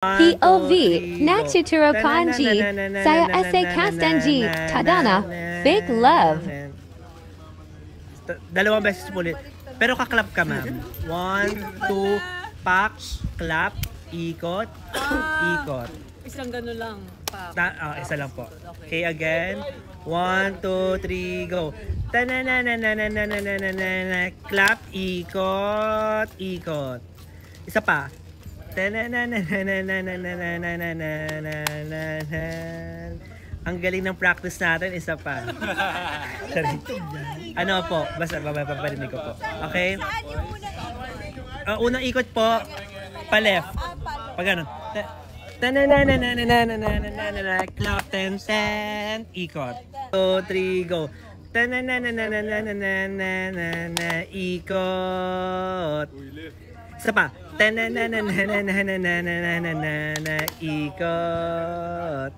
POV, Nachituro Kanji, Saya Ese Kastenji, Tadana, Fake Love. Dalawang beses ulit. Pero kaklap ka, ma'am. 1, 2, pak, clap, ikot, ikot. Isang gano'n lang. Isa lang po. Okay, again. 1, 2, 3, go. Ta-na-na-na-na-na-na-na-na-na-na. Clap, ikot, ikot. Isa pa. Ang galing ng practice natin, isa pa. Ano po? Basta babarinig ko po. Okay? Unang ikot po, pa-left. Pag ano. Clap, 10, ikot. 2, 3, go. Ikot. Isa pa. Ikot.